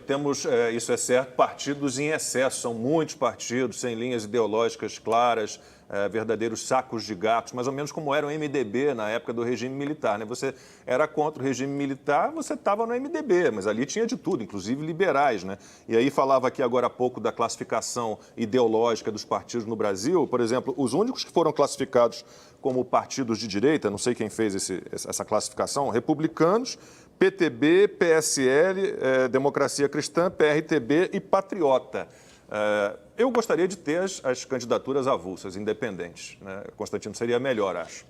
temos, isso é certo, partidos em excesso, são muitos partidos, sem linhas ideológicas claras, verdadeiros sacos de gatos, mais ou menos como era o MDB na época do regime militar, né? Você era contra o regime militar, você estava no MDB, mas ali tinha de tudo, inclusive liberais, né? E aí falava aqui agora há pouco da classificação ideológica dos partidos no Brasil, por exemplo, os únicos que foram classificados como partidos de direita, não sei quem fez essa classificação, republicanos, PTB, PSL, Democracia Cristã, PRTB e Patriota. Eu gostaria de ter as candidaturas avulsas, independentes, né? Constantino, seria melhor, acho.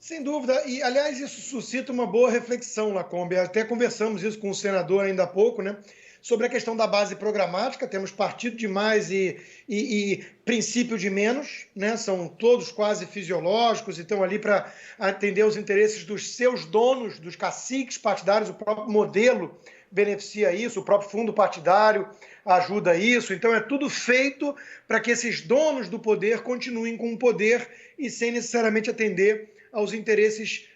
Sem dúvida. E, aliás, isso suscita uma boa reflexão, Lacombe. Até conversamos isso com o senador ainda há pouco, né? Sobre a questão da base programática. Temos partido de mais e princípio de menos, né? São todos quase fisiológicos e estão ali para atender os interesses dos seus donos, dos caciques partidários. O próprio modelo beneficia isso, o próprio fundo partidário ajuda isso. Então é tudo feito para que esses donos do poder continuem com o poder e sem necessariamente atender aos interesses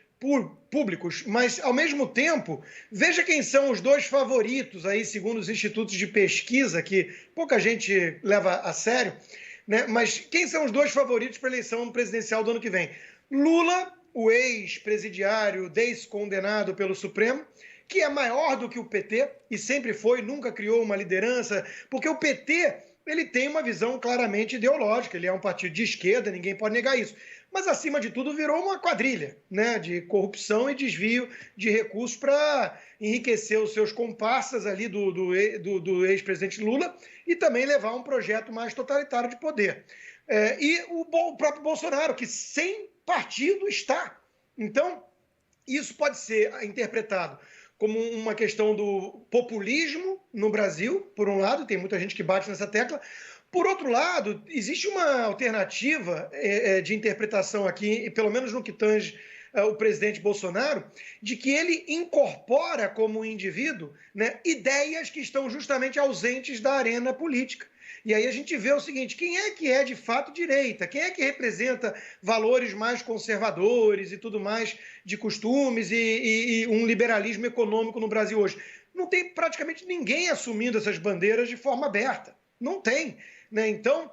públicos. Mas, ao mesmo tempo, veja quem são os dois favoritos aí, segundo os institutos de pesquisa, que pouca gente leva a sério, né? Mas quem são os dois favoritos para a eleição presidencial do ano que vem? Lula, o ex-presidiário descondenado pelo Supremo, que é maior do que o PT, e sempre foi, nunca criou uma liderança, porque o PT ele tem uma visão claramente ideológica, ele é um partido de esquerda, ninguém pode negar isso. Mas, acima de tudo, virou uma quadrilha, né, de corrupção e desvio de recursos para enriquecer os seus comparsas ali do ex-presidente Lula e também levar um projeto mais totalitário de poder. E o próprio Bolsonaro, que sem partido está. Então, isso pode ser interpretado como uma questão do populismo no Brasil, por um lado, tem muita gente que bate nessa tecla. Por outro lado, existe uma alternativa de interpretação aqui, pelo menos no que tange o presidente Bolsonaro, de que ele incorpora como indivíduo, né, ideias que estão justamente ausentes da arena política. E aí a gente vê o seguinte, quem é de fato direita? Quem é que representa valores mais conservadores e tudo mais de costumes e um liberalismo econômico no Brasil hoje? Não tem praticamente ninguém assumindo essas bandeiras de forma aberta. Não tem. Né? Então,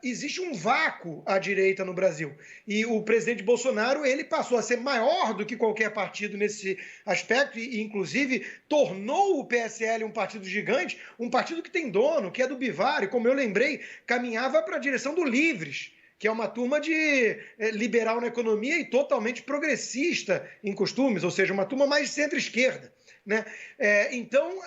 existe um vácuo à direita no Brasil. E o presidente Bolsonaro ele passou a ser maior do que qualquer partido nesse aspecto e, inclusive, tornou o PSL um partido gigante, um partido que tem dono, que é do Bivar, e, como eu lembrei, caminhava para a direção do Livres, que é uma turma de liberal na economia e totalmente progressista em costumes, ou seja, uma turma mais centro-esquerda. Né? Então,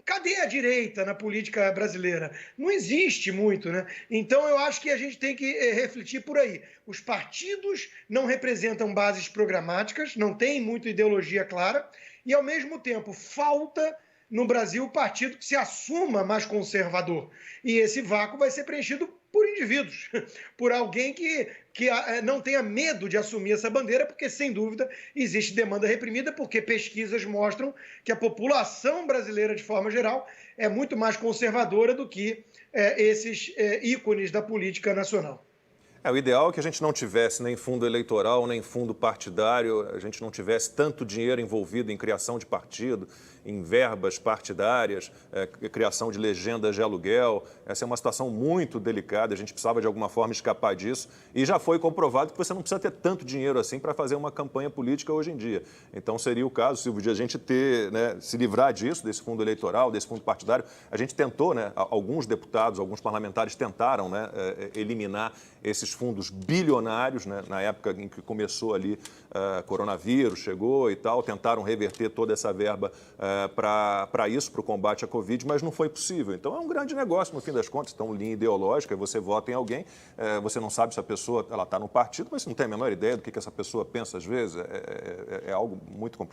cadê a direita na política brasileira? Não existe muito, né? Então, eu acho que a gente tem que refletir por aí. Os partidos não representam bases programáticas, não tem muita ideologia clara, e, ao mesmo tempo, falta no Brasil partido que se assuma mais conservador. E esse vácuo vai ser preenchido por indivíduos, por alguém que não tenha medo de assumir essa bandeira, porque, sem dúvida, existe demanda reprimida, porque pesquisas mostram que a população brasileira, de forma geral, é muito mais conservadora do que esses ícones da política nacional. O ideal é que a gente não tivesse nem fundo eleitoral, nem fundo partidário, a gente não tivesse tanto dinheiro envolvido em criação de partido, em verbas partidárias, criação de legendas de aluguel. Essa é uma situação muito delicada, a gente precisava de alguma forma escapar disso e já foi comprovado que você não precisa ter tanto dinheiro assim para fazer uma campanha política hoje em dia. Então seria o caso, Silvio, de a gente ter, né, se livrar disso, desse fundo eleitoral, desse fundo partidário. A gente tentou, né, alguns deputados, alguns parlamentares tentaram, né, eliminar esses fundos bilionários, né, na época em que começou ali coronavírus, chegou e tal, tentaram reverter toda essa verba para isso, para o combate à Covid, mas não foi possível. Então é um grande negócio, no fim das contas, então linha ideológica, você vota em alguém, você não sabe se a pessoa está no partido, mas você não tem a menor ideia do que essa pessoa pensa às vezes, é algo muito complicado.